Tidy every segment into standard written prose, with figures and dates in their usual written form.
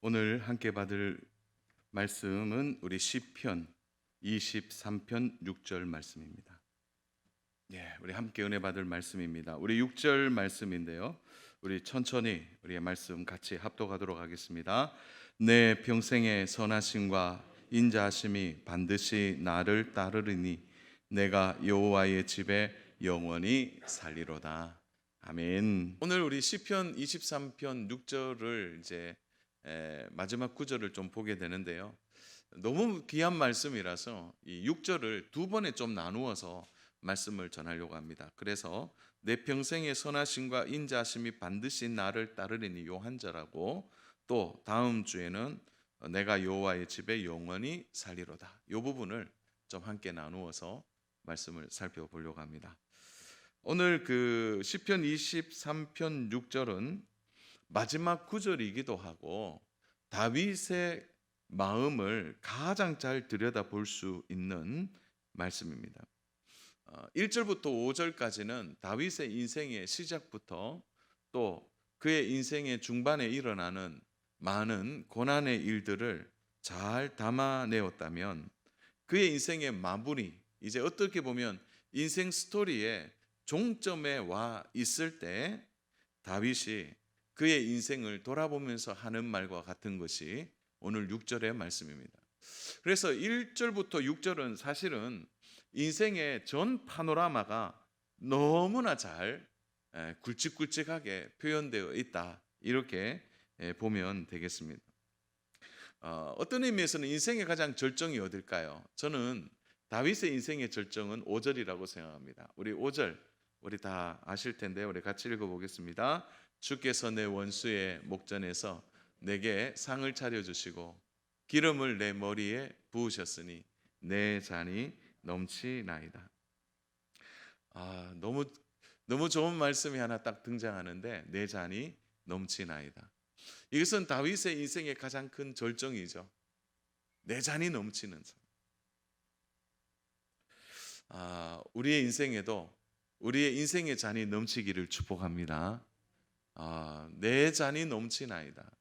오늘 함께 받을 말씀은 우리 시편 23편 6절 말씀입니다. 우리 함께 은혜 받을 말씀입니다. 우리 6절 말씀인데요. 우리 천천히 우리의 말씀 같이 합독하도록 하겠습니다. 내 평생의 선하심과 인자하심이 반드시 나를 따르리니 내가 여호와의 집에 영원히 살리로다. 아멘. 오늘 우리 시편 23편 6절을 이제 마지막 구절을 좀 보게 되는데요. 너무 귀한 말씀이라서 이 6절을 두 번에 좀 나누어서 말씀을 전하려고 합니다. 그래서 내 평생의 선하심과 인자하심이 반드시 나를 따르리니 요 한 절하고, 또 다음 주에는 내가 여호와의 집에 영원히 살리로다, 요 부분을 좀 함께 나누어서 말씀을 살펴보려고 합니다. 오늘 그 시편 23편 6절은 마지막 구절이기도 하고 다윗의 마음을 가장 잘 들여다볼 수 있는 말씀입니다. 1절부터 5절까지는 다윗의 인생의 시작부터 또 그의 인생의 중반에 일어나는 많은 고난의 일들을 잘 담아내었다면, 그의 인생의 마무리, 이제 어떻게 보면 인생 스토리의 종점에 와 있을 때 다윗이 그의 인생을 돌아보면서 하는 말과 같은 것이 오늘 6절의 말씀입니다. 그래서 1절부터 6절은 사실은 인생의 전 파노라마가 너무나 잘 굵직굵직하게 표현되어 있다, 이렇게 보면 되겠습니다. 어떤 의미에서는 인생의 가장 절정이 어딜까요? 저는 다윗의 인생의 절정은 5절이라고 생각합니다. 우리 5절 우리 다 아실 텐데 우리 같이 읽어보겠습니다. 주께서 내 원수의 목전에서 내게 상을 차려주시고 기름을 내 머리에 부으셨으니 내 잔이 넘치나이다. 너무 좋은 말씀이 하나 딱 등장하는데, 내 잔이 넘치나이다. 이것은 다윗의 인생의 가장 큰 절정이죠. 내 잔이 넘치는 삶. 우리의 인생에도 우리의 인생의 잔이 넘치기를 축복합니다. 내 잔이 넘치나이다.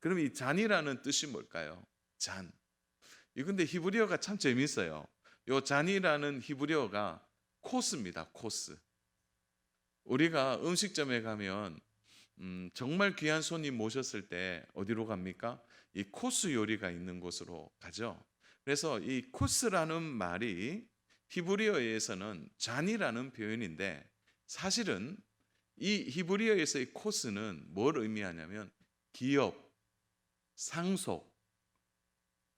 그럼 이 잔이라는 뜻이 뭘까요? 잔. 이 근데 히브리어가 참 재미있어요. 이 잔이라는 히브리어가 코스입니다. 코스. 우리가 음식점에 가면 정말 귀한 손님 모셨을 때 어디로 갑니까? 이 코스 요리가 있는 곳으로 가죠. 그래서 이 코스라는 말이 히브리어에서는 잔이라는 표현인데, 사실은 이 히브리어에서의 코스는 뭘 의미하냐면 기업, 상속,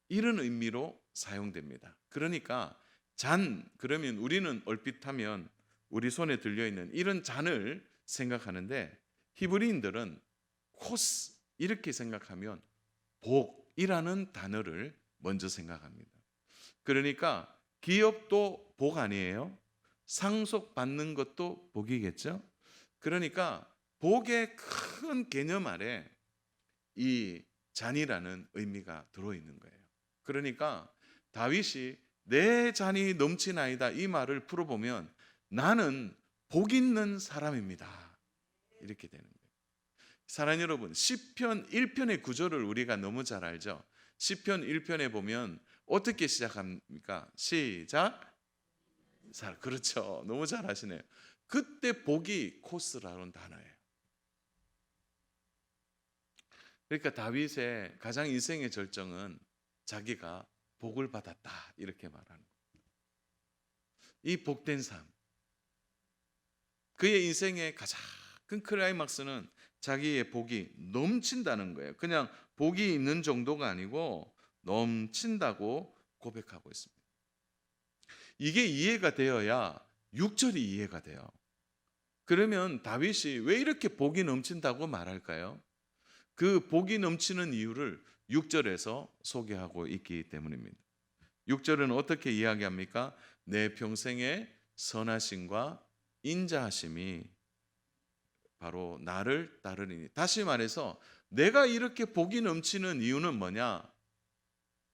이런 의미로 사용됩니다. 그러니까 잔, 그러면 우리는 얼핏하면 우리 손에 들려있는 이런 잔을 생각하는데, 히브리인들은 코스 이렇게 생각하면 복이라는 단어를 먼저 생각합니다. 그러니까 기업도 복 아니에요? 상속받는 것도 복이겠죠? 그러니까 복의 큰 개념 아래 이 잔이라는 의미가 들어있는 거예요. 그러니까 다윗이 내 잔이 넘치나이다, 이 말을 풀어보면 나는 복 있는 사람입니다, 이렇게 되는 거예요. 사랑하는 여러분, 시편 1편의 구절을 우리가 너무 잘 알죠. 시편 1편에 보면 어떻게 시작합니까? 시작. 그렇죠. 너무 잘 하시네요. 그때 복이 코스라는 단어예요. 그러니까 다윗의 가장 인생의 절정은 자기가 복을 받았다, 이렇게 말하는 거예요. 이 복된 삶, 그의 인생의 가장 큰 클라이막스는 자기의 복이 넘친다는 거예요. 그냥 복이 있는 정도가 아니고 넘친다고 고백하고 있습니다. 이게 이해가 되어야 6절이 이해가 돼요. 그러면 다윗이 왜 이렇게 복이 넘친다고 말할까요? 그 복이 넘치는 이유를 6절에서 소개하고 있기 때문입니다. 6절은 어떻게 이야기합니까? 내 평생의 선하심과 인자하심이 바로 나를 따르리니. 다시 말해서 내가 이렇게 복이 넘치는 이유는 뭐냐?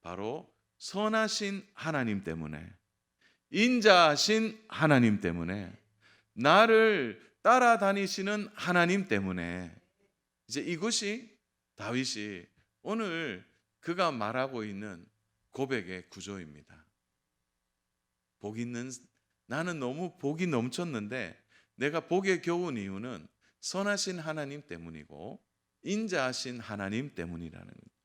바로 선하신 하나님 때문에, 인자하신 하나님 때문에, 나를 따라다니시는 하나님 때문에, 이제 이것이 다윗이 오늘 그가 말하고 있는 고백의 구조입니다. 나는 너무 복이 넘쳤는데 내가 복에 겨운 이유는 선하신 하나님 때문이고 인자하신 하나님 때문이라는 거예요.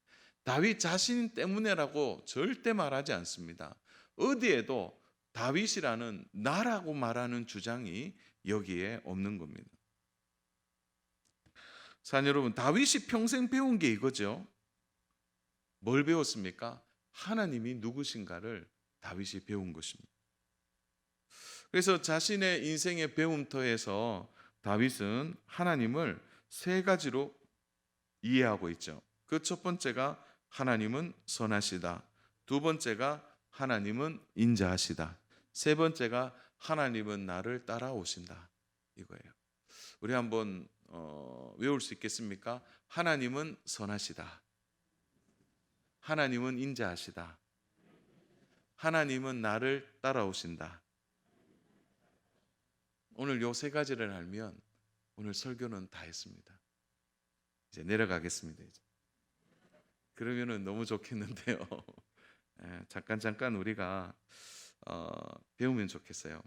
다윗 자신 때문에라고 절대 말하지 않습니다. 어디에도 다윗이라는 나라고 말하는 주장이 여기에 없는 겁니다. 사랑 여러분, 다윗이 평생 배운 게 이거죠. 뭘 배웠습니까? 하나님이 누구신가를 다윗이 배운 것입니다. 그래서 자신의 인생의 배움터에서 다윗은 하나님을 세 가지로 이해하고 있죠. 그 첫 번째가 하나님은 선하시다. 두 번째가 하나님은 인자하시다. 세 번째가 하나님은 나를 따라오신다. 이거예요. 우리 한번 외울 수 있겠습니까? 하나님은 선하시다. 하나님은 인자하시다. 하나님은 나를 따라오신다. 오늘 요 세 가지를 알면 오늘 설교는 다 했습니다. 이제 내려가겠습니다. 이제. 그러면은 너무 좋겠는데요. 잠깐 우리가 배우면 좋겠어요.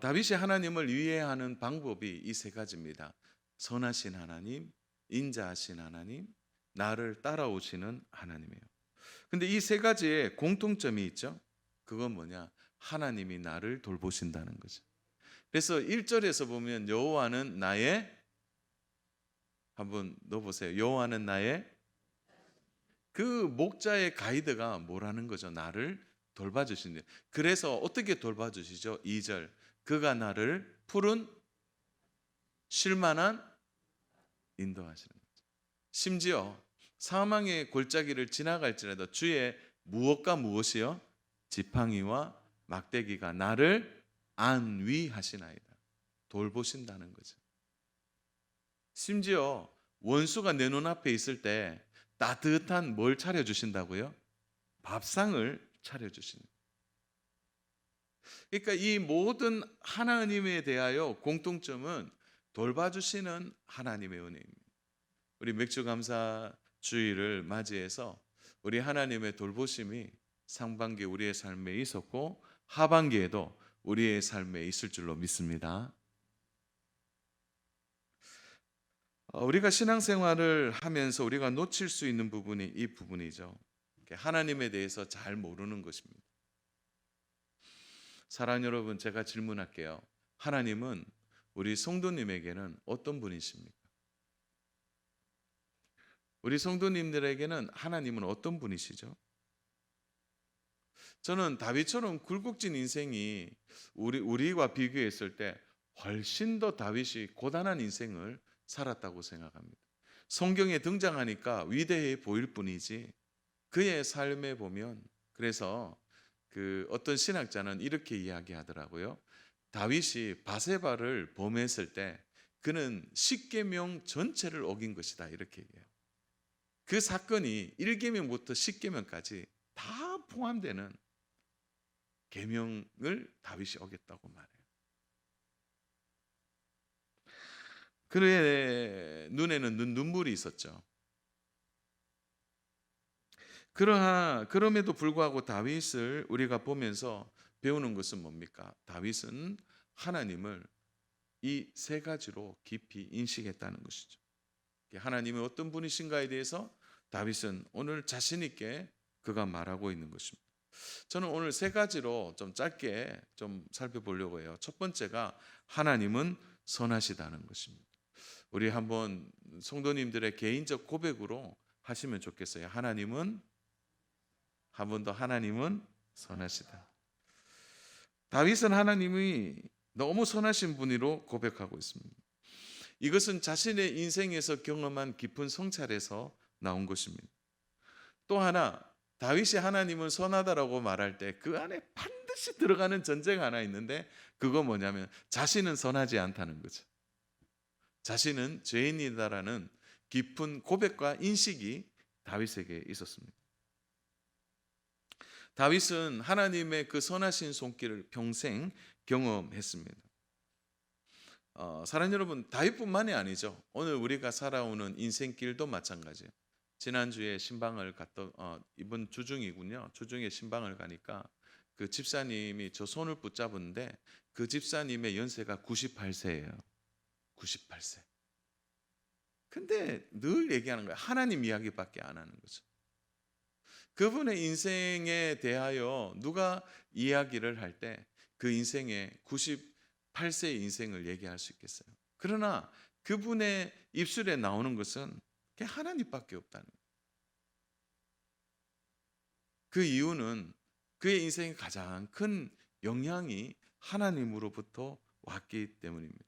다윗이 하나님을 이해하는 방법이 이 세 가지입니다. 선하신 하나님, 인자하신 하나님, 나를 따라오시는 하나님이에요. 근데 이 세 가지에 공통점이 있죠. 그건 뭐냐? 하나님이 나를 돌보신다는 거죠. 그래서 1절에서 보면 여호와는 나의, 한번 넣어보세요. 여호와는 나의, 그 목자의 가이드가 뭐라는 거죠? 나를 돌봐주신대요. 그래서 어떻게 돌봐주시죠? 2절, 그가 나를 푸른 쉴만한 인도하시는 거죠. 심지어 사망의 골짜기를 지나갈지라도 주의 무엇과 무엇이요? 지팡이와 막대기가 나를 안위하시나이다. 돌보신다는 거죠. 심지어 원수가 내 눈앞에 있을 때 따뜻한 뭘 차려주신다고요? 밥상을 차려주신다. 그러니까 이 모든 하나님에 대하여 공통점은 돌봐주시는 하나님의 은혜입니다. 우리 맥주감사 주일을 맞이해서 우리 하나님의 돌보심이 상반기 우리의 삶에 있었고 하반기에도 우리의 삶에 있을 줄로 믿습니다. 우리가 신앙생활을 하면서 우리가 놓칠 수 있는 부분이 이 부분이죠. 하나님에 대해서 잘 모르는 것입니다. 사랑 여러분, 제가 질문할게요. 하나님은 우리 성도님에게는 어떤 분이십니까? 우리 성도님들에게는 하나님은 어떤 분이시죠? 저는 다윗처럼 굴곡진 인생이 우리와 비교했을 때 훨씬 더 다윗이 고단한 인생을 살았다고 생각합니다. 성경에 등장하니까 위대해 보일 뿐이지 그의 삶에 보면, 그래서 어떤 신학자는 이렇게 이야기하더라고요. 다윗이 바세바를 범했을 때 그는 십계명 전체를 어긴 것이다, 이렇게 얘기해요. 그 사건이 1계명부터 10계명까지 다 포함되는 계명을 다윗이 어겼다고 말해요. 그의 눈에는 눈물이 있었죠. 그럼에도 불구하고 다윗을 우리가 보면서 배우는 것은 뭡니까? 다윗은 하나님을 이 세 가지로 깊이 인식했다는 것이죠. 하나님은 어떤 분이신가에 대해서 다윗은 오늘 자신 있게 그가 말하고 있는 것입니다. 저는 오늘 세 가지로 좀 짧게 좀 살펴보려고 해요. 첫 번째가 하나님은 선하시다는 것입니다. 우리 한번 성도님들의 개인적 고백으로 하시면 좋겠어요. 하나님은, 한 번 더, 하나님은 선하시다. 다윗은 하나님이 너무 선하신 분으로 고백하고 있습니다. 이것은 자신의 인생에서 경험한 깊은 성찰에서 나온 것입니다. 또 하나, 다윗이 하나님은 선하다라고 말할 때 그 안에 반드시 들어가는 전제가 하나 있는데, 그거 뭐냐면 자신은 선하지 않다는 거죠. 자신은 죄인이다라는 깊은 고백과 인식이 다윗에게 있었습니다. 다윗은 하나님의 그 선하신 손길을 평생 경험했습니다. 사랑 여러분, 다윗뿐만이 아니죠. 오늘 우리가 살아오는 인생길도 마찬가지예요. 지난주에 신방을 갔던 이번 주중이군요. 주중에 신방을 가니까 그 집사님이 저 손을 붙잡은데 그 집사님의 연세가 98세예요. 98세. 근데 늘 얘기하는 거예요. 하나님 이야기밖에 안 하는 거죠. 그분의 인생에 대하여 누가 이야기를 할 때 그 인생의 98세의 인생을 얘기할 수 있겠어요. 그러나 그분의 입술에 나오는 것은 그게 하나님밖에 없다는 거예요. 그 이유는 그의 인생의 가장 큰 영향이 하나님으로부터 왔기 때문입니다.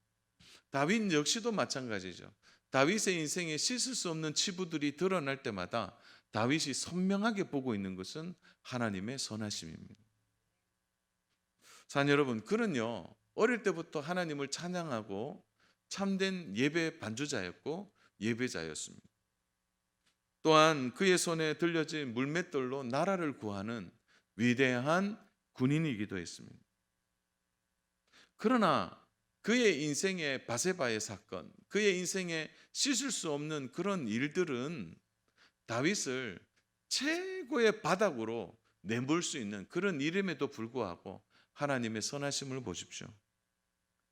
다윗 역시도 마찬가지죠. 다윗의 인생에 씻을 수 없는 치부들이 드러날 때마다 다윗이 선명하게 보고 있는 것은 하나님의 선하심입니다. 사랑 여러분, 그는요 어릴 때부터 하나님을 찬양하고 참된 예배 반주자였고 예배자였습니다. 또한 그의 손에 들려진 물맷돌로 나라를 구하는 위대한 군인이기도 했습니다. 그러나 그의 인생의 바세바의 사건, 그의 인생에 씻을 수 없는 그런 일들은 다윗을 최고의 바닥으로 내몰 수 있는 그런 일임에도 불구하고 하나님의 선하심을 보십시오.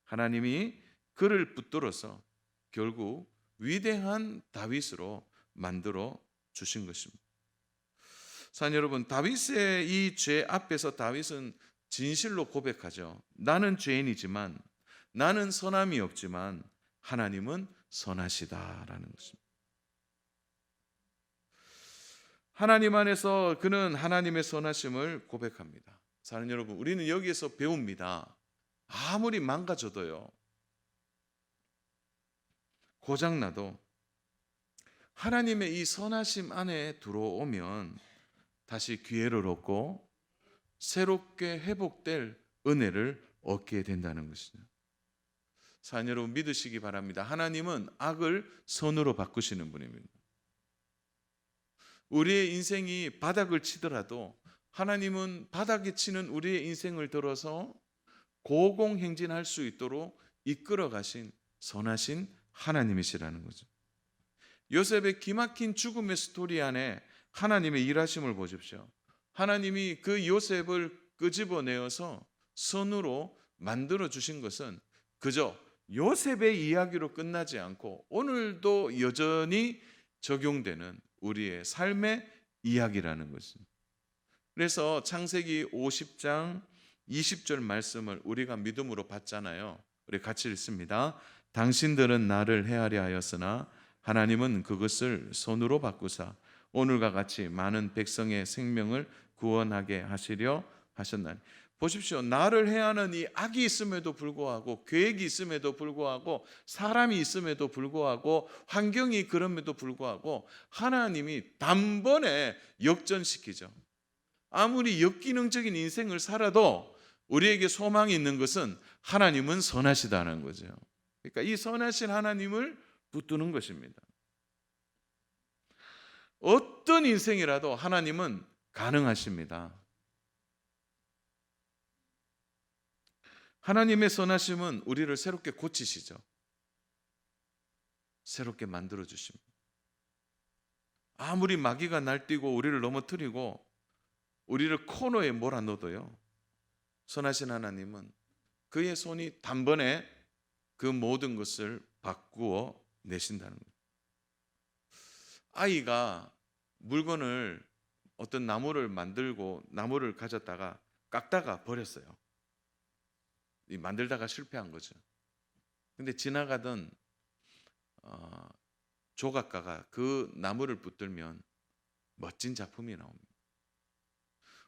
하나님이 그를 붙들어서 결국 위대한 다윗으로 만들어 주신 것입니다. 사랑 여러분, 다윗의 이 죄 앞에서 다윗은 진실로 고백하죠. 나는 죄인이지만, 나는 선함이 없지만 하나님은 선하시다라는 것입니다. 하나님 안에서 그는 하나님의 선하심을 고백합니다. 사랑 여러분, 우리는 여기에서 배웁니다. 아무리 망가져도요, 고장나도 하나님의 이 선하심 안에 들어오면 다시 기회를 얻고 새롭게 회복될 은혜를 얻게 된다는 것이죠. 사랑 여러분, 믿으시기 바랍니다. 하나님은 악을 선으로 바꾸시는 분입니다. 우리의 인생이 바닥을 치더라도 하나님은 바닥에 치는 우리의 인생을 들어서 고공행진할 수 있도록 이끌어 가신 선하신 하나님이시라는 거죠. 요셉의 기막힌 죽음의 스토리 안에 하나님의 일하심을 보십시오. 하나님이 그 요셉을 끄집어내어서 선으로 만들어 주신 것은 그저 요셉의 이야기로 끝나지 않고 오늘도 여전히 적용되는 우리의 삶의 이야기라는 것입니다. 그래서 창세기 50장 20절 말씀을 우리가 믿음으로 받잖아요. 우리 같이 읽습니다. 당신들은 나를 헤아려 하였으나 하나님은 그것을 손으로 바꾸사 오늘과 같이 많은 백성의 생명을 구원하게 하시려 하셨나니. 보십시오. 나를 해하는 이 악이 있음에도 불구하고, 계획이 있음에도 불구하고, 사람이 있음에도 불구하고, 환경이 그럼에도 불구하고 하나님이 단번에 역전시키죠. 아무리 역기능적인 인생을 살아도 우리에게 소망이 있는 것은 하나님은 선하시다는 거죠. 그러니까 이 선하신 하나님을 붙드는 것입니다. 어떤 인생이라도 하나님은 가능하십니다. 하나님의 선하심은 우리를 새롭게 고치시죠. 새롭게 만들어 주십니다. 아무리 마귀가 날뛰고 우리를 넘어뜨리고 우리를 코너에 몰아넣어도요, 선하신 하나님은 그의 손이 단번에 그 모든 것을 바꾸어 내신다는 거예요. 아이가 물건을 어떤 나무를 만들고 나무를 가졌다가 깎다가 버렸어요. 만들다가 실패한 거죠. 근데 지나가던 조각가가 그 나무를 붙들면 멋진 작품이 나옵니다.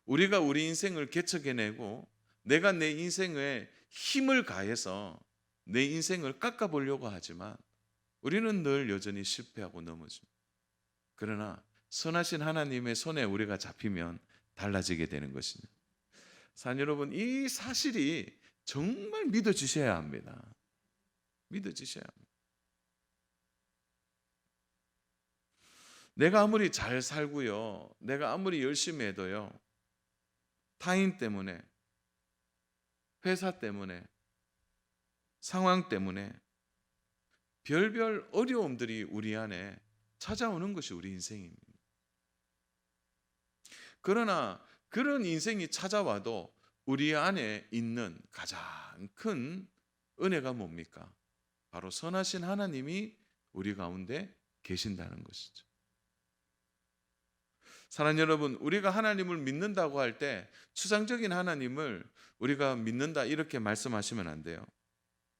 우리가 우리 인생을 개척해내고 내가 내 인생에 힘을 가해서 내 인생을 깎아보려고 하지만 우리는 늘 여전히 실패하고 넘어집니다. 그러나 선하신 하나님의 손에 우리가 잡히면 달라지게 되는 것입니다. 사랑 여러분, 이 사실이 정말 믿어지셔야 합니다. 믿어지셔야 합니다. 내가 아무리 잘 살고요, 내가 아무리 열심히 해도요, 타인 때문에, 회사 때문에, 상황 때문에 별별 어려움들이 우리 안에 찾아오는 것이 우리 인생입니다. 그러나 그런 인생이 찾아와도 우리 안에 있는 가장 큰 은혜가 뭡니까? 바로 선하신 하나님이 우리 가운데 계신다는 것이죠. 사랑하는 여러분, 우리가 하나님을 믿는다고 할 때 추상적인 하나님을 우리가 믿는다 이렇게 말씀하시면 안 돼요.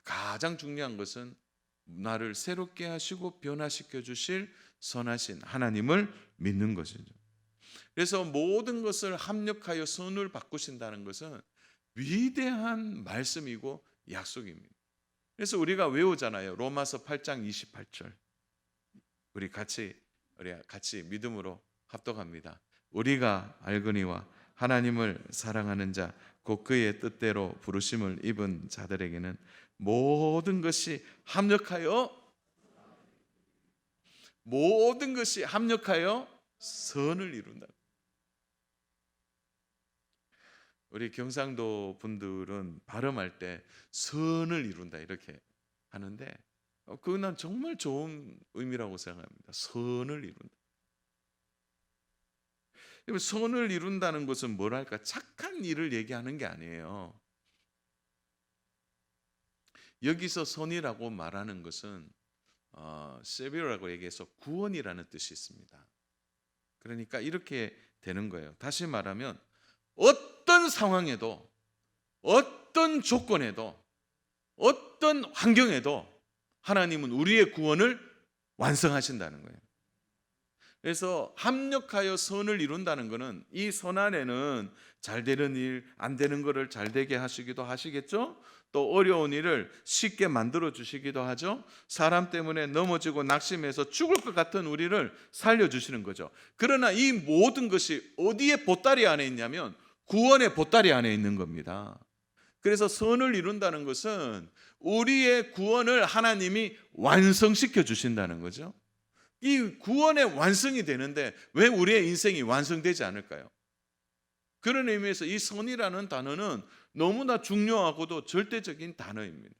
가장 중요한 것은 나를 새롭게 하시고 변화시켜 주실 선하신 하나님을 믿는 것이죠. 그래서 모든 것을 합력하여 선을 바꾸신다는 것은 위대한 말씀이고 약속입니다. 그래서 우리가 외우잖아요. 로마서 8장 28절. 우리 같이 믿음으로 합독합니다. 우리가 알거니와 하나님을 사랑하는 자 곧 그의 뜻대로 부르심을 입은 자들에게는 모든 것이 합력하여 선을 이룬다. 우리 경상도 분들은 발음할 때 선을 이룬다 이렇게 하는데 그건 난 정말 좋은 의미라고 생각합니다. 선을 이룬다. 선을 이룬다는 것은 뭐랄까 착한 일을 얘기하는 게 아니에요. 여기서 선이라고 말하는 것은 세비라고 얘기해서 구원이라는 뜻이 있습니다. 그러니까 이렇게 되는 거예요. 다시 말하면 어떤 상황에도 어떤 조건에도 어떤 환경에도 하나님은 우리의 구원을 완성하신다는 거예요. 그래서 합력하여 선을 이룬다는 것은 이 선 안에는 잘 되는 일, 안 되는 것을 잘 되게 하시기도 하시겠죠. 또 어려운 일을 쉽게 만들어 주시기도 하죠. 사람 때문에 넘어지고 낙심해서 죽을 것 같은 우리를 살려주시는 거죠. 그러나 이 모든 것이 어디에 보따리 안에 있냐면 구원의 보따리 안에 있는 겁니다. 그래서 선을 이룬다는 것은 우리의 구원을 하나님이 완성시켜 주신다는 거죠. 이 구원의 완성이 되는데 왜 우리의 인생이 완성되지 않을까요? 그런 의미에서 이 선이라는 단어는 너무나 중요하고도 절대적인 단어입니다.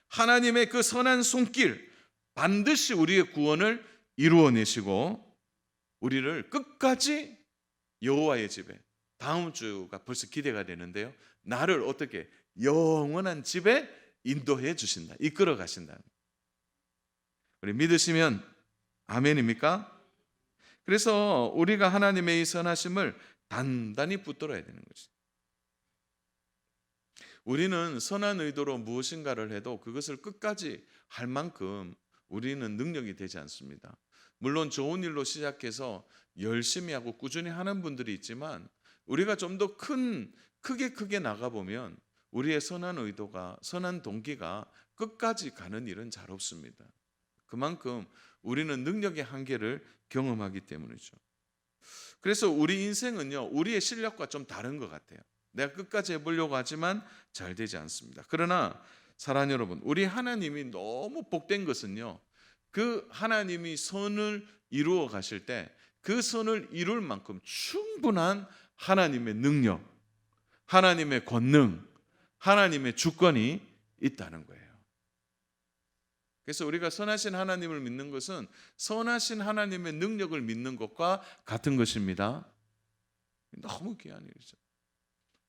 하나님의 그 선한 손길 반드시 우리의 구원을 이루어내시고 우리를 끝까지 여호와의 집에, 다음 주가 벌써 기대가 되는데요, 나를 어떻게 영원한 집에 인도해 주신다, 이끌어 가신다. 우리 믿으시면 아멘입니까? 그래서 우리가 하나님의 이 선하심을 단단히 붙들어야 되는 것이죠. 우리는 선한 의도로 무엇인가를 해도 그것을 끝까지 할 만큼 우리는 능력이 되지 않습니다. 물론 좋은 일로 시작해서 열심히 하고 꾸준히 하는 분들이 있지만 우리가 좀 더 크게 나가보면 우리의 선한 의도가, 선한 동기가 끝까지 가는 일은 잘 없습니다. 그만큼 우리는 능력의 한계를 경험하기 때문이죠. 그래서 우리 인생은요, 우리의 실력과 좀 다른 것 같아요. 내가 끝까지 해보려고 하지만 잘 되지 않습니다. 그러나 사랑하는 여러분, 우리 하나님이 너무 복된 것은요, 그 하나님이 선을 이루어 가실 때 그 선을 이룰 만큼 충분한 하나님의 능력, 하나님의 권능, 하나님의 주권이 있다는 거예요. 그래서 우리가 선하신 하나님을 믿는 것은 선하신 하나님의 능력을 믿는 것과 같은 것입니다. 너무 귀한 일이죠.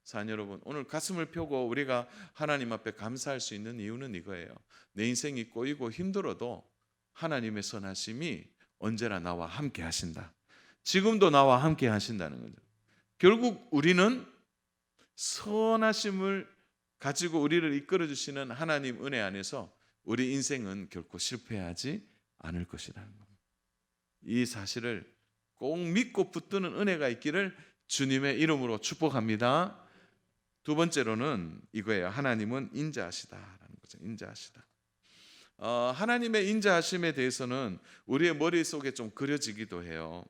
사랑하는 여러분, 오늘 가슴을 펴고 우리가 하나님 앞에 감사할 수 있는 이유는 이거예요. 내 인생이 꼬이고 힘들어도 하나님의 선하심이 언제나 나와 함께 하신다. 지금도 나와 함께 하신다는 거죠. 결국 우리는 선하심을 가지고 우리를 이끌어 주시는 하나님 은혜 안에서 우리 인생은 결코 실패하지 않을 것이라는 겁니다. 이 사실을 꼭 믿고 붙드는 은혜가 있기를 주님의 이름으로 축복합니다. 두 번째로는 이거예요. 하나님은 인자하시다라는 거죠. 인자하시다. 하나님의 인자하심에 대해서는 우리의 머릿속에 좀 그려지기도 해요.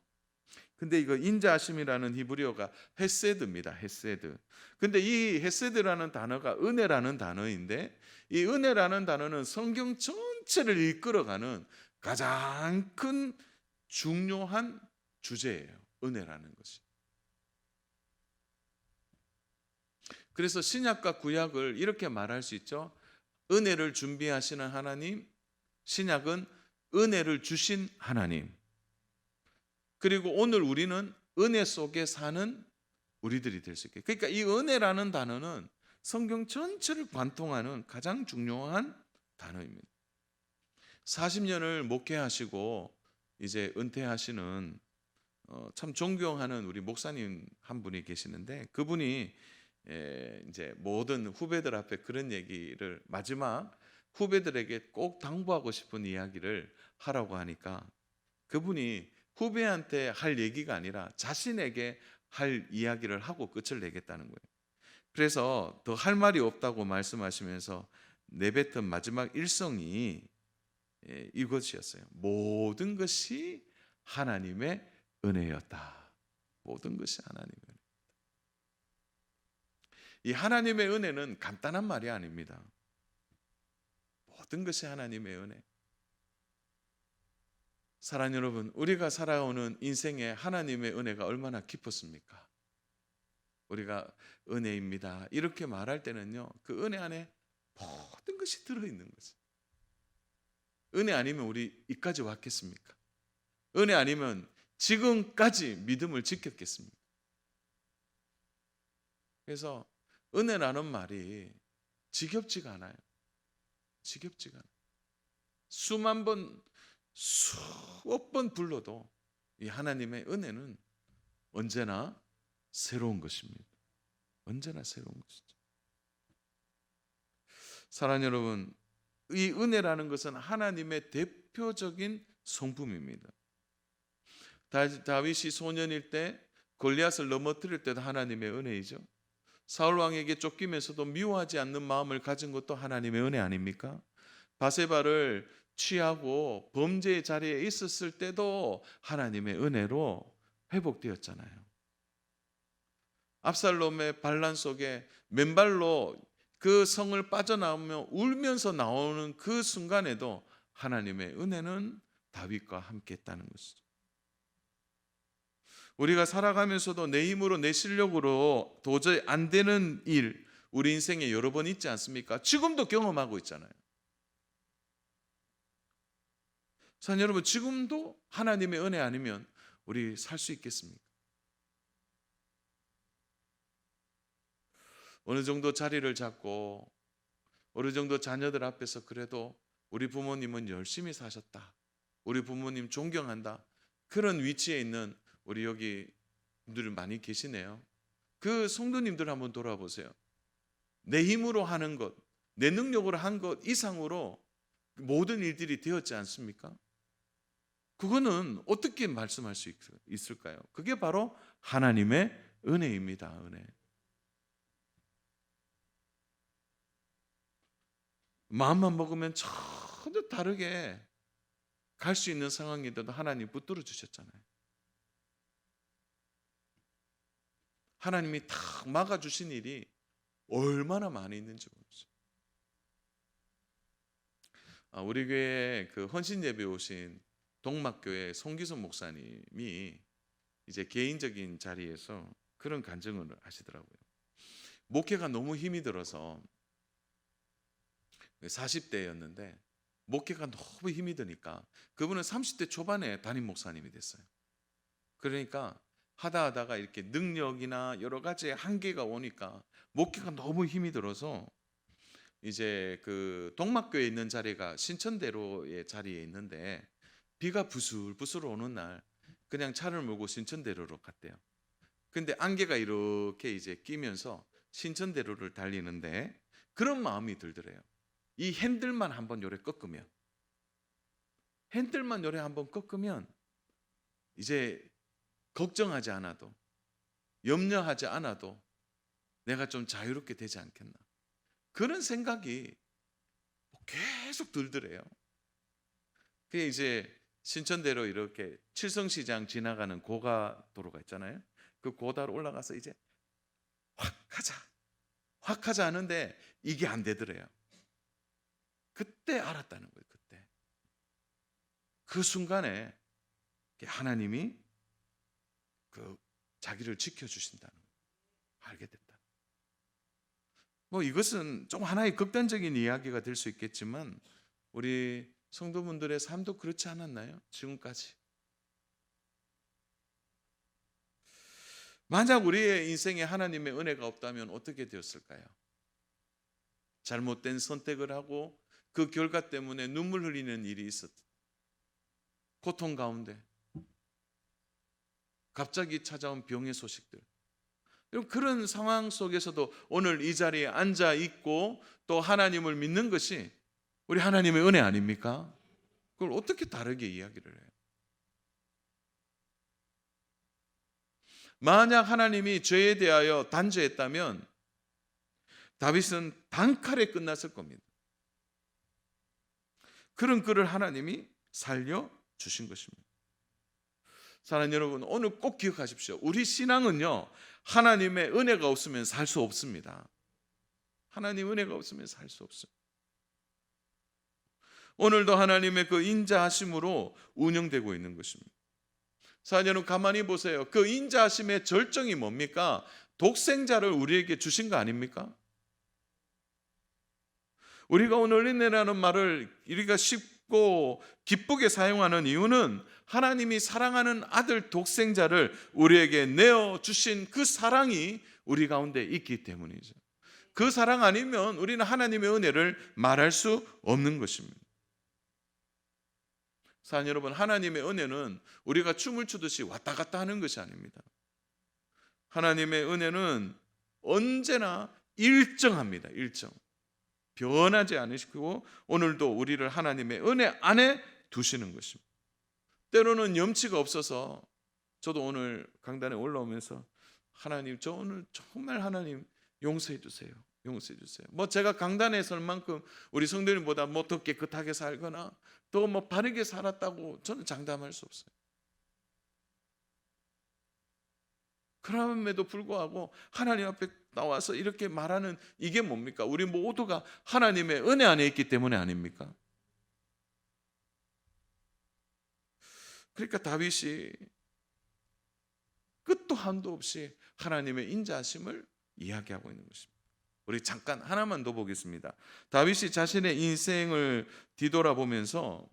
근데 이거 인자하심이라는 히브리어가 헤세드입니다. 헤세드. 근데 이 헤세드라는 단어가 은혜라는 단어인데, 이 은혜라는 단어는 성경 전체를 이끌어가는 가장 큰 중요한 주제예요. 은혜라는 것이. 그래서 신약과 구약을 이렇게 말할 수 있죠. 은혜를 준비하시는 하나님, 신약은 은혜를 주신 하나님. 그리고 오늘 우리는 은혜 속에 사는 우리들이 될 수 있게. 그러니까 이 은혜라는 단어는 성경 전체를 관통하는 가장 중요한 단어입니다. 40년을 목회하시고 이제 은퇴하시는 참 존경하는 우리 목사님 한 분이 계시는데, 그분이 이제 모든 후배들 앞에 그런 얘기를, 마지막 후배들에게 꼭 당부하고 싶은 이야기를 하라고 하니까 그분이 후배한테 할 얘기가 아니라 자신에게 할 이야기를 하고 끝을 내겠다는 거예요. 그래서 더 할 말이 없다고 말씀하시면서 내뱉은 마지막 일성이 이것이었어요. 모든 것이 하나님의 은혜였다. 모든 것이 하나님의 은혜. 이 하나님의 은혜는 간단한 말이 아닙니다. 모든 것이 하나님의 은혜. 사랑하는 여러분, 우리가 살아오는 인생에 하나님의 은혜가 얼마나 깊었습니까? 우리가 은혜입니다 이렇게 말할 때는요, 그 은혜 안에 모든 것이 들어있는 거죠. 은혜 아니면 우리 이까지 왔겠습니까? 은혜 아니면 지금까지 믿음을 지켰겠습니까? 그래서 은혜라는 말이 지겹지가 않아요. 지겹지가 않아요. 수만 번, 수억 번 불러도 이 하나님의 은혜는 언제나 새로운 것입니다. 언제나 새로운 것이죠. 사랑하는 여러분, 이 은혜라는 것은 하나님의 대표적인 성품입니다. 다윗이 소년일 때 골리앗을 넘어뜨릴 때도 하나님의 은혜이죠. 사울 왕에게 쫓기면서도 미워하지 않는 마음을 가진 것도 하나님의 은혜 아닙니까? 바세바를 취하고 범죄의 자리에 있었을 때도 하나님의 은혜로 회복되었잖아요. 압살롬의 반란 속에 맨발로 그 성을 빠져나오며 울면서 나오는 그 순간에도 하나님의 은혜는 다윗과 함께 했다는 것이죠. 우리가 살아가면서도 내 힘으로 내 실력으로 도저히 안 되는 일, 우리 인생에 여러 번 있지 않습니까? 지금도 경험하고 있잖아요. 사랑하는 여러분, 지금도 하나님의 은혜 아니면 우리 살 수 있겠습니까? 어느 정도 자리를 잡고 어느 정도 자녀들 앞에서 그래도 우리 부모님은 열심히 사셨다, 우리 부모님 존경한다, 그런 위치에 있는 우리 여기 분들 많이 계시네요. 그 성도님들 한번 돌아보세요. 내 힘으로 하는 것, 내 능력으로 한 것 이상으로 모든 일들이 되었지 않습니까? 그거는 어떻게 말씀할 수 있을까요? 그게 바로 하나님의 은혜입니다. 은혜. 마음만 먹으면 전혀 다르게 갈 수 있는 상황인데도 하나님 붙들어 주셨잖아요. 하나님이 탁 막아주신 일이 얼마나 많이 있는지 모르죠. 우리 교회 그 헌신 예배 오신 동막교회 송기순 목사님이 이제 개인적인 자리에서 그런 간증을 하시더라고요. 목회가 너무 힘이 들어서 40대였는데 목회가 너무 힘이 드니까 그분은 30대 초반에 담임 목사님이 됐어요. 그러니까 하다가 이렇게 능력이나 여러 가지 한계가 오니까 목회가 너무 힘이 들어서 이제 그 동막교에 있는 자리가 신천대로의 자리에 있는데 비가 부슬부슬 오는 날 그냥 차를 몰고 신천대로로 갔대요. 근데 안개가 이렇게 이제 끼면서 신천대로를 달리는데 그런 마음이 들더래요. 이 핸들만 한번 요래 꺾으면, 핸들만 요래 한번 꺾으면 이제 걱정하지 않아도, 염려하지 않아도 내가 좀 자유롭게 되지 않겠나, 그런 생각이 계속 들더래요. 그게 이제 신천대로 이렇게 칠성시장 지나가는 고가도로가 있잖아요. 그 고다로 올라가서 이제 확 하자 하는데 이게 안 되더래요. 그때 알았다는 거예요. 그때 그 순간에 하나님이 그 자기를 지켜주신다는 걸 알게 됐다. 뭐 이것은 좀 하나의 극단적인 이야기가 될 수 있겠지만 우리 성도분들의 삶도 그렇지 않았나요? 지금까지. 만약 우리의 인생에 하나님의 은혜가 없다면 어떻게 되었을까요? 잘못된 선택을 하고 그 결과 때문에 눈물 흘리는 일이 있었다. 고통 가운데 갑자기 찾아온 병의 소식들. 그런 상황 속에서도 오늘 이 자리에 앉아 있고 또 하나님을 믿는 것이 우리 하나님의 은혜 아닙니까? 그걸 어떻게 다르게 이야기를 해요? 만약 하나님이 죄에 대하여 단죄했다면 다윗은 단칼에 끝났을 겁니다. 그런 그를 하나님이 살려 주신 것입니다. 사랑하는 여러분, 오늘 꼭 기억하십시오. 우리 신앙은요, 하나님의 은혜가 없으면 살 수 없습니다. 하나님 은혜가 없으면 살 수 없어요. 오늘도 하나님의 그 인자하심으로 운영되고 있는 것입니다. 사랑하는 여러분, 가만히 보세요. 그 인자하심의 절정이 뭡니까? 독생자를 우리에게 주신 거 아닙니까? 우리가 오늘 은혜라는 말을 우리가 쉽고 기쁘게 사용하는 이유는 하나님이 사랑하는 아들 독생자를 우리에게 내어주신 그 사랑이 우리 가운데 있기 때문이죠. 그 사랑 아니면 우리는 하나님의 은혜를 말할 수 없는 것입니다. 사랑하는 여러분, 하나님의 은혜는 우리가 춤을 추듯이 왔다 갔다 하는 것이 아닙니다. 하나님의 은혜는 언제나 일정합니다. 일정. 변하지 않으시고 오늘도 우리를 하나님의 은혜 안에 두시는 것입니다. 때로는 염치가 없어서 저도 오늘 강단에 올라오면서 하나님, 저 오늘 정말 하나님 용서해 주세요. 용서해 주세요. 뭐 제가 강단에 설 만큼 우리 성도님보다 뭐 더 깨끗하게 살거나 더 뭐 바르게 살았다고 저는 장담할 수 없어요. 그럼에도 불구하고 하나님 앞에 나와서 이렇게 말하는 이게 뭡니까? 우리 모두가 하나님의 은혜 안에 있기 때문에 아닙니까? 그러니까 다윗이 끝도 한도 없이 하나님의 인자하심을 이야기하고 있는 것입니다. 우리 잠깐 하나만 더 보겠습니다. 다윗이 자신의 인생을 뒤돌아보면서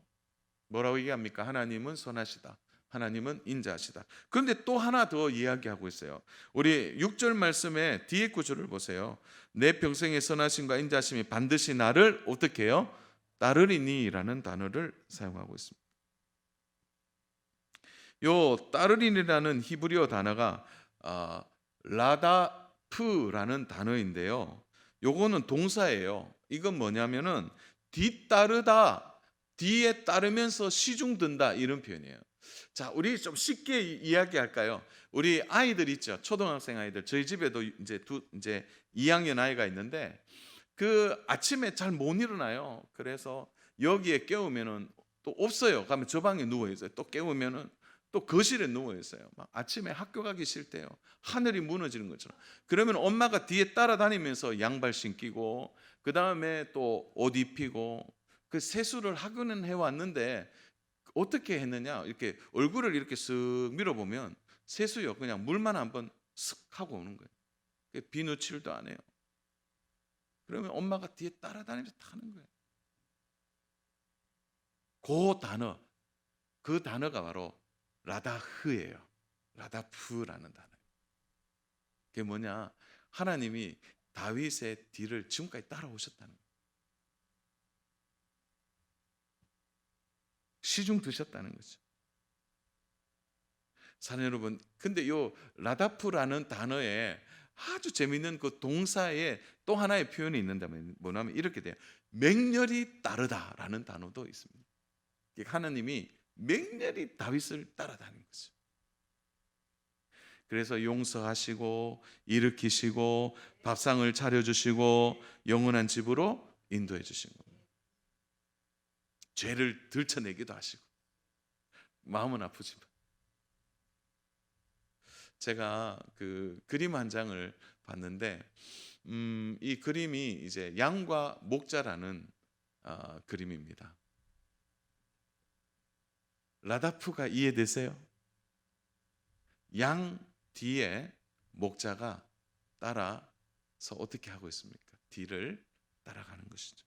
뭐라고 얘기합니까? 하나님은 선하시다. 하나님은 인자하시다. 그런데 또 하나 더 이야기하고 있어요. 우리 6절 말씀의 뒤에 구절을 보세요. 내 평생의 선하심과 인자하심이 반드시 나를 어떻게 해요? 따르리니라는 단어를 사용하고 있습니다. 요 따르리니라는 히브리어 단어가 라다프라는 단어인데요. 요거는 동사예요. 이건 뭐냐면은 뒤따르다, 뒤에 따르면서 시중든다 이런 표현이에요. 자, 우리 좀 쉽게 이야기할까요? 우리 아이들 있죠, 초등학생 아이들. 저희 집에도 이제 2학년 아이가 있는데 그 아침에 잘 못 일어나요. 그래서 여기에 깨우면은 또 없어요. 가면 저 방에 누워 있어요. 또 깨우면은 또 거실에 누워 있어요. 막 아침에 학교 가기 싫대요. 하늘이 무너지는 것처럼. 그러면 엄마가 뒤에 따라다니면서 양발 신기고 그 다음에 또 옷 입히고 그 세수를 하고는 해왔는데 어떻게 했느냐? 이렇게 얼굴을 이렇게 쓱 밀어보면 세수요, 그냥 물만 한번 쓱 하고 오는 거예요. 비누칠도 안 해요. 그러면 엄마가 뒤에 따라다니면서 타는 거예요. 그 단어가 바로 라다흐예요. 라다프라는 단어. 그게 뭐냐? 하나님이 다윗의 뒤를 지금까지 따라오셨다는 거예요. 시중 드셨다는 거죠. 사랑 여러분, 근데 요 라다프라는 단어에 아주 재미있는 그 동사에 또 하나의 표현이 있는다면 뭐냐면 이렇게 돼요. 맹렬히 따르다라는 단어도 있습니다. 하나님이 맹렬히 다윗을 따라다니는 거죠. 그래서 용서하시고 일으키시고 밥상을 차려주시고 영원한 집으로 인도해 주신 겁니다. 죄를 들춰내기도 하시고. 마음은 아프지만 제가 그 그림 한 장을 봤는데 이 그림이 이제 양과 목자라는 그림입니다. 라다프가 이해되세요? 양 뒤에 목자가 따라서 어떻게 하고 있습니까? 뒤를 따라가는 것이죠.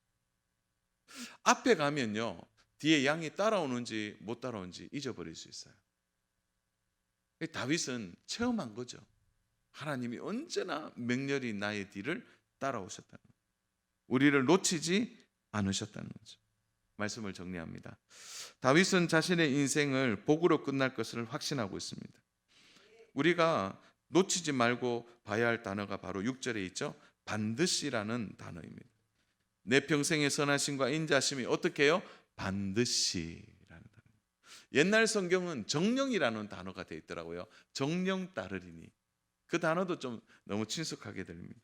앞에 가면요, 뒤에 양이 따라오는지 못 따라오는지 잊어버릴 수 있어요. 다윗은 체험한 거죠. 하나님이 언제나 맹렬히 나의 뒤를 따라오셨다는 거예요. 우리를 놓치지 않으셨다는 거죠. 말씀을 정리합니다. 다윗은 자신의 인생을 복으로 끝날 것을 확신하고 있습니다. 우리가 놓치지 말고 봐야 할 단어가 바로 6절에 있죠. 반드시라는 단어입니다. 내 평생의 선하심과 인자심이 어떻게 해요? 반드시라는 단어. 옛날 성경은 정령이라는 단어가 되어 있더라고요. 정령 따르리니. 그 단어도 좀 너무 친숙하게 들립니다.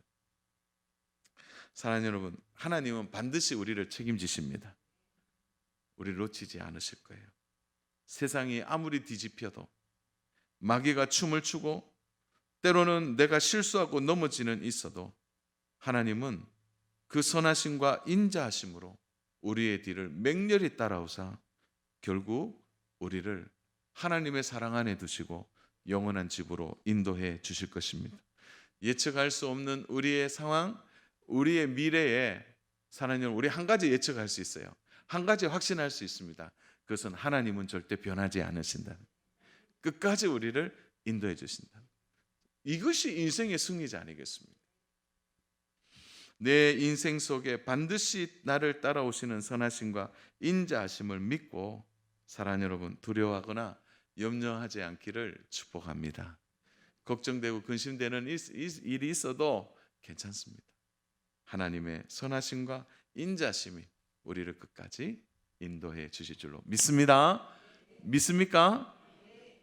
사랑하는 여러분, 하나님은 반드시 우리를 책임지십니다. 우리를 놓치지 않으실 거예요. 세상이 아무리 뒤집혀도, 마귀가 춤을 추고 때로는 내가 실수하고 넘어지는 있어도 하나님은 그 선하심과 인자하심으로 우리의 뒤를 맹렬히 따라오사 결국 우리를 하나님의 사랑 안에 두시고 영원한 집으로 인도해 주실 것입니다. 예측할 수 없는 우리의 상황, 우리의 미래에 사랑하는 우리 한 가지 예측할 수 있어요. 한 가지 확신할 수 있습니다. 그것은 하나님은 절대 변하지 않으신다. 끝까지 우리를 인도해 주신다. 이것이 인생의 승리자 아니겠습니까? 내 인생 속에 반드시 나를 따라오시는 선하심과 인자하심을 믿고 사랑하는 여러분, 두려워하거나 염려하지 않기를 축복합니다. 걱정되고 근심되는 일이 있어도 괜찮습니다. 하나님의 선하심과 인자심이 우리를 끝까지 인도해 주실 줄로 믿습니다. 믿습니까?